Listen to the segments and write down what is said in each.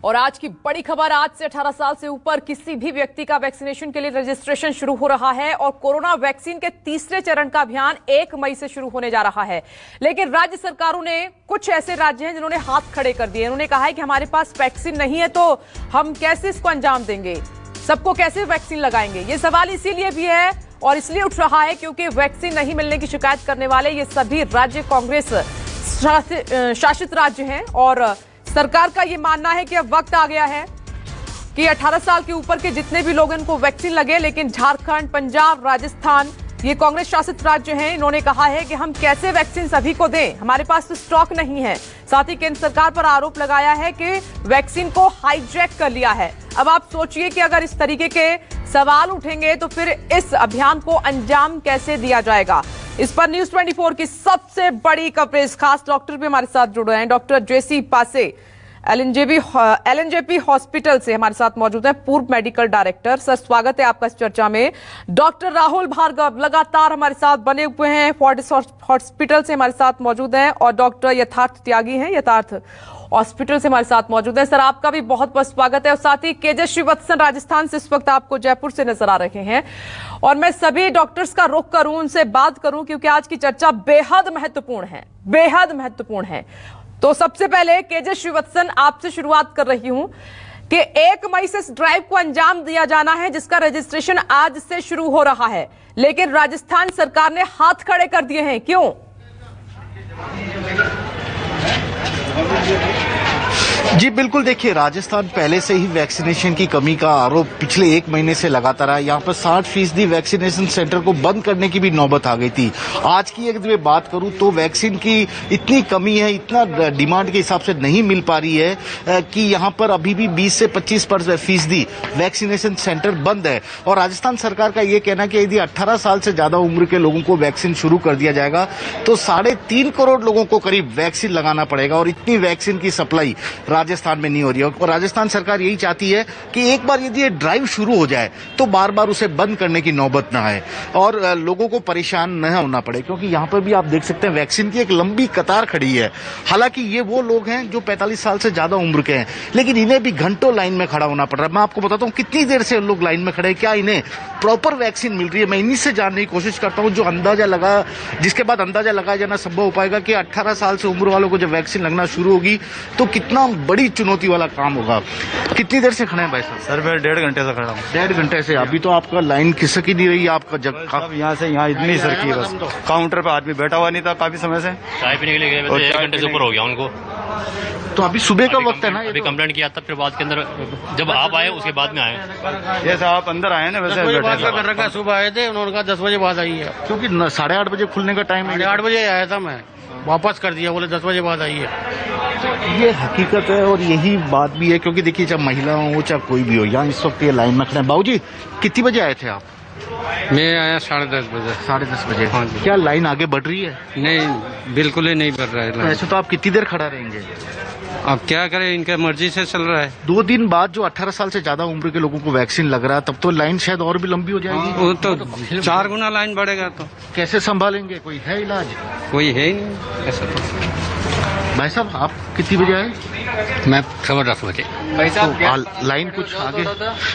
और आज की बड़ी खबर, आज से 18 साल से ऊपर किसी भी व्यक्ति का वैक्सीनेशन के लिए रजिस्ट्रेशन शुरू हो रहा है और कोरोना वैक्सीन के तीसरे चरण का अभियान 1 मई से शुरू होने जा रहा है। लेकिन राज्य सरकारों ने, कुछ ऐसे राज्य हैं जिन्होंने हाथ खड़े कर दिए। उन्होंने कहा है कि हमारे पास वैक्सीन नहीं है तो हम कैसे इसको अंजाम देंगे, सबको कैसे वैक्सीन लगाएंगे। ये सवाल इसीलिए भी है और इसलिए उठ रहा है क्योंकि वैक्सीन नहीं मिलने की शिकायत करने वाले ये सभी राज्य कांग्रेस शासित राज्य हैं और सरकार का ये मानना है कि अब वक्त आ गया है कि 18 साल के ऊपर के जितने भी लोग इनको वैक्सीन लगे। लेकिन झारखंड, पंजाब, राजस्थान, ये कांग्रेस शासित राज्य हैं, इन्होंने कहा है कि हम कैसे वैक्सीन सभी को दें, हमारे पास तो स्टॉक नहीं है। साथ ही केंद्र सरकार पर आरोप लगाया है कि वैक्सीन को हाईजैक कर लिया है। अब आप सोचिए कि अगर इस तरीके के सवाल उठेंगे तो फिर इस अभियान को अंजाम कैसे दिया जाएगा। इस पर न्यूज 24 की सबसे बड़ी कवरेज, खास डॉक्टर भी हमारे साथ जुड़ रहे हैं। डॉक्टर जेसी पासे एलएनजेपी हॉस्पिटल से हमारे साथ मौजूद हैं, पूर्व मेडिकल डायरेक्टर। सर, स्वागत है आपका इस चर्चा में। डॉक्टर राहुल भार्गव लगातार हमारे साथ बने हुए हैं, फोर्टिस हॉस्पिटल से हमारे साथ मौजूद हैं और डॉक्टर यथार्थ त्यागी हैं, यथार्थ हॉस्पिटल से हमारे साथ मौजूद है। सर, आपका भी बहुत बहुत स्वागत है। और साथ ही केजे श्रीवत्सन राजस्थान से इस वक्त आपको जयपुर से नजर आ रहे हैं। और मैं सभी डॉक्टर्स का रुख करूं, उनसे बात करूं क्योंकि आज की चर्चा बेहद महत्वपूर्ण है, बेहद महत्वपूर्ण है। तो सबसे पहले केजे श्रीवत्सन, आपसे शुरुआत कर रही हूं कि 1 मई से इस ड्राइव को अंजाम दिया जाना है जिसका रजिस्ट्रेशन आज से शुरू हो रहा है, लेकिन राजस्थान सरकार ने हाथ खड़े कर दिए हैं, क्यों? जी बिल्कुल, देखिए राजस्थान पहले से ही वैक्सीनेशन की कमी का आरोप पिछले 1 महीने से लगातार है। यहाँ पर 60% वैक्सीनेशन सेंटर को बंद करने की भी नौबत आ गई थी। आज की अगर मैं बात करूं तो वैक्सीन की इतनी कमी है, इतना डिमांड के हिसाब से नहीं मिल पा रही है कि यहाँ पर अभी भी 20 से 25% वैक्सीनेशन सेंटर बंद है। और राजस्थान सरकार का ये कहना है कि यदि 18 साल से ज्यादा उम्र के लोगों को वैक्सीन शुरू कर दिया जाएगा तो 3.5 करोड़ लोगों को करीब वैक्सीन लगाना पड़ेगा और इतनी वैक्सीन की सप्लाई राजस्थान में नहीं हो रही है। और राजस्थान सरकार यही चाहती है कि एक बार यदि ये ड्राइव शुरू हो जाए तो बार बार उसे बंद करने की नौबत ना आए और लोगों को परेशान न होना पड़े, क्योंकि यहाँ पर भी आप देख सकते हैं वैक्सीन की एक लंबी कतार खड़ी है। हालांकि ये वो लोग हैं जो 45 साल से ज्यादा उम्र के हैं, लेकिन इन्हें भी घंटों लाइन में खड़ा होना पड़ रहा है। मैं आपको बताता हूँ कितनी देर से लोग लाइन में खड़े हैं, क्या इन्हें प्रॉपर वैक्सीन मिल रही है। मैं इन्हीं से जानने की कोशिश करता हूँ, जो अंदाजा लगा, जिसके बाद अंदाजा लगाया जाना संभव हो पाएगा कि 18 साल से उम्र वालों को जब वैक्सीन लगना शुरू होगी तो कितना बड़ी चुनौती वाला काम होगा। कितनी देर से खड़े हैं भाई साहब? सर मैं 1.5 घंटे से खड़ा हूँ। 1.5 घंटे से? अभी तो आपका लाइन खिसक ही नहीं रही है, आपका जगह यहाँ से यहाँ इतनी सरकी है, बस काउंटर पे आदमी बैठा हुआ नहीं था काफी समय से। चाय पीने के लिए गए थे, 1 घंटे से ऊपर हो गया उनको। तो अभी सुबह का वक्त है ना? अभी कंप्लेंट किया था, फिर बाद के अंदर जब आप आए उसके बाद में आए। जैसे आप अंदर आए ना वैसे कर रखा। सुबह आए थे, उन्होंने कहा 10 बजे बाद आई है, क्योंकि 8:30 बजे खुलने का टाइम है। 8 बजे आया था, मैं वापस कर दिया, बोले 10 बजे बाद आई है। ये हकीकत है और यही बात भी है, क्योंकि देखिए चाहे महिला हो चाहे कोई भी हो, यहाँ इस वक्त ये लाइन में खड़े हैं। बाबूजी, कितनी बजे आए थे आप? मैं आया 10:30 बजे। 10:30 बजे? हाँ जी। क्या लाइन आगे बढ़ रही है? नहीं, बिल्कुल ही नहीं बढ़ रहा है। ऐसे तो आप कितनी देर खड़ा रहेंगे? अब क्या करें, इनके मर्जी से चल रहा है। 2 दिन बाद जो 18 साल से ज्यादा उम्र के लोगों को वैक्सीन लग रहा है, तब तो लाइन शायद और भी लंबी हो जाएगी। वो तो 4 गुना लाइन बढ़ेगा। तो कैसे संभालेंगे? कोई है इलाज? कोई है ही नहीं ऐसा। तो भाई साहब, आप कितनी बजे आए? मैं 10 बजे। तो लाइन कुछ आगे।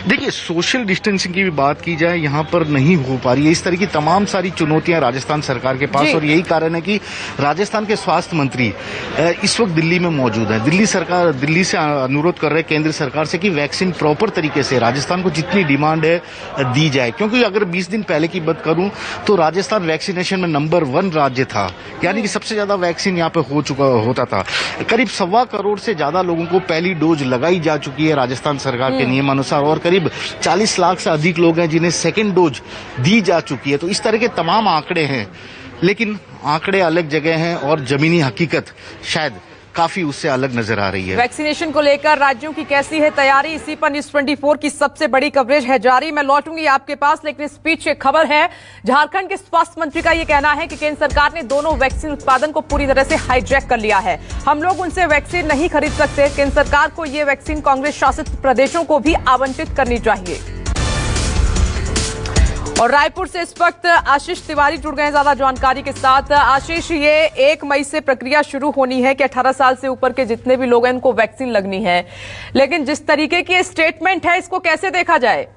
देखिए, सोशल डिस्टेंसिंग की भी बात की जाए, यहाँ पर नहीं हो पा रही है। इस तरह की तमाम सारी चुनौतियां राजस्थान सरकार के पास, और यही कारण है कि राजस्थान के स्वास्थ्य मंत्री इस वक्त दिल्ली में मौजूद है। दिल्ली से अनुरोध कर रहे हैं केंद्र सरकार से कि वैक्सीन प्रॉपर तरीके से राजस्थान को जितनी डिमांड है दी जाए। क्योंकि अगर 20 दिन पहले की बात करूं तो राजस्थान वैक्सीनेशन में नंबर 1 राज्य था, यानी कि सबसे ज्यादा वैक्सीन यहाँ पे होता था। करीब 1.25 करोड़ से ज्यादा लोगों को पहली डोज लगाई जा चुकी है राजस्थान सरकार के नियमानुसार, और करीब 40 लाख से अधिक लोग हैं जिन्हें सेकेंड डोज दी जा चुकी है। तो इस तरह के तमाम आंकड़े हैं, लेकिन आंकड़े अलग जगह हैं और जमीनी हकीकत शायद काफी उससे अलग नजर आ रही है। वैक्सीनेशन को लेकर राज्यों की कैसी है तैयारी, इसी पर न्यूज 24 की सबसे बड़ी कवरेज है जारी। मैं लौटूंगी आपके पास, लेकिन इस बीच एक खबर है। झारखंड के स्वास्थ्य मंत्री का यह कहना है कि केंद्र सरकार ने दोनों वैक्सीन उत्पादन को पूरी तरह से हाईजैक कर लिया है। हम लोग उनसे वैक्सीन नहीं खरीद सकते। केंद्र सरकार को यह वैक्सीन कांग्रेस शासित प्रदेशों को भी आवंटित करनी चाहिए। और रायपुर से इस वक्त आशीष तिवारी जुड़ गए हैं ज्यादा जानकारी के साथ। आशीष, ये 1 मई से प्रक्रिया शुरू होनी है कि 18 साल से ऊपर के जितने भी लोग हैं इनको वैक्सीन लगनी है, लेकिन जिस तरीके की स्टेटमेंट है इसको कैसे देखा जाए?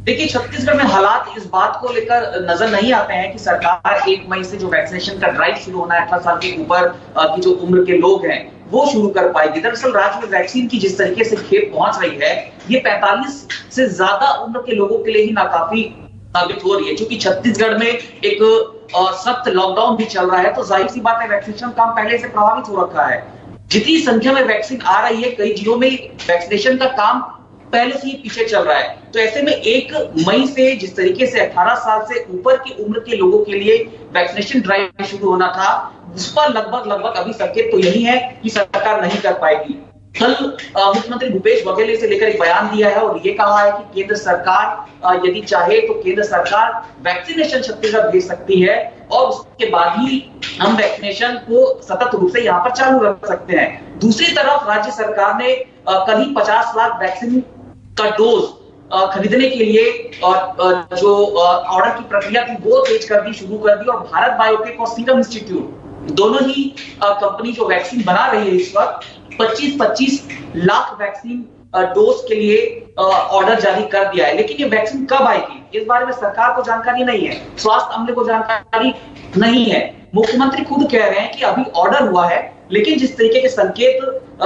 देखिए, छत्तीसगढ़ में हालात इस बात को लेकर नजर नहीं आते हैं कि सरकार 1 मई से जो वैक्सीनेशन का ड्राइव शुरू होना है 18 साल के ऊपर की जो उम्र के लोग हैं वो शुरू कर पाएगी। दरअसल राज्य में वैक्सीन की जिस तरीके से खेप पहुंच रही है, ये 45 से ज्यादा उम्र के लोगों के लिए ही नाकाफी साबित हो रही है। क्योंकि छत्तीसगढ़ में एक सख्त लॉकडाउन भी चल रहा है, तो जाहिर सी बात है वैक्सीनेशन काम पहले से प्रभावित हो रखा है। जितनी संख्या में वैक्सीन आ रही है, कई जिलों में वैक्सीनेशन का काम पहले से ही पीछे चल रहा है। तो ऐसे में 1 मई से जिस तरीके से 18 साल से ऊपर की उम्र के लोगों के लिए वैक्सीनेशन ड्राइव शुरू होना था, उस पर लगभग अभी संकेत तो यही है कि सरकार नहीं कर पाएगी। कल मुख्यमंत्री भूपेश बघेल ने इसे लेकर एक बयान दिया है और ये कहा है कि केंद्र सरकार यदि चाहे तो केंद्र सरकार वैक्सीनेशन छत्तीसगढ़ भेज सकती है और उसके बाद ही हम वैक्सीनेशन को सतत रूप से यहाँ पर चालू रख सकते हैं। दूसरी तरफ राज्य सरकार ने कल ही 50 लाख वैक्सीन का डोज खरीदने के लिए जो ऑर्डर की प्रक्रिया थी वो तेज कर दी, शुरू कर दी और भारत बायोटेक और सीरम इंस्टीट्यूट दोनों ही कंपनी जो वैक्सीन बना रही है इस वक्त 25-25 लाख वैक्सीन डोज के लिए ऑर्डर जारी कर दिया है। लेकिन ये वैक्सीन कब आएगी इस बारे में सरकार को जानकारी नहीं है, स्वास्थ्य अमले को जानकारी नहीं है। मुख्यमंत्री खुद कह रहे हैं कि अभी ऑर्डर हुआ है, लेकिन जिस तरीके के संकेत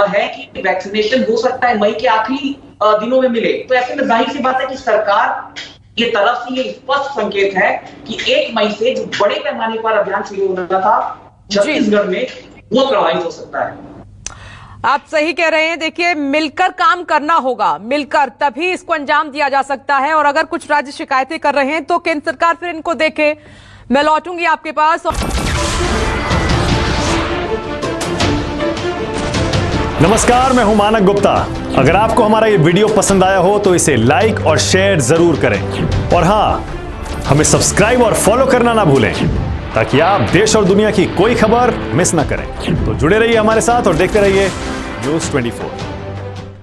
है कि वैक्सीनेशन हो सकता है मई के आखिरी दिनों में मिले, तो ऐसे में जाहिर सी बात है कि सरकार की तरफ से ये स्पष्ट संकेत है कि 1 मई से जो बड़े पैमाने पर अभियान शुरू होना था छत्तीसगढ़ में वो प्रभावित हो सकता है। आप सही कह रहे हैं। देखिए, मिलकर काम करना होगा, मिलकर तभी इसको अंजाम दिया जा सकता है। और अगर कुछ राज्य शिकायतें कर रहे हैं तो केंद्र सरकार फिर इनको देखे। मैं लौटूंगी आपके पास। नमस्कार, मैं हूं मानक गुप्ता। अगर आपको हमारा ये वीडियो पसंद आया हो तो इसे लाइक और शेयर जरूर करें और हाँ, हमें सब्सक्राइब और फॉलो करना ना भूलें ताकि आप देश और दुनिया की कोई खबर मिस ना करें। तो जुड़े रहिए हमारे साथ और देखते रहिए न्यूज़ 24।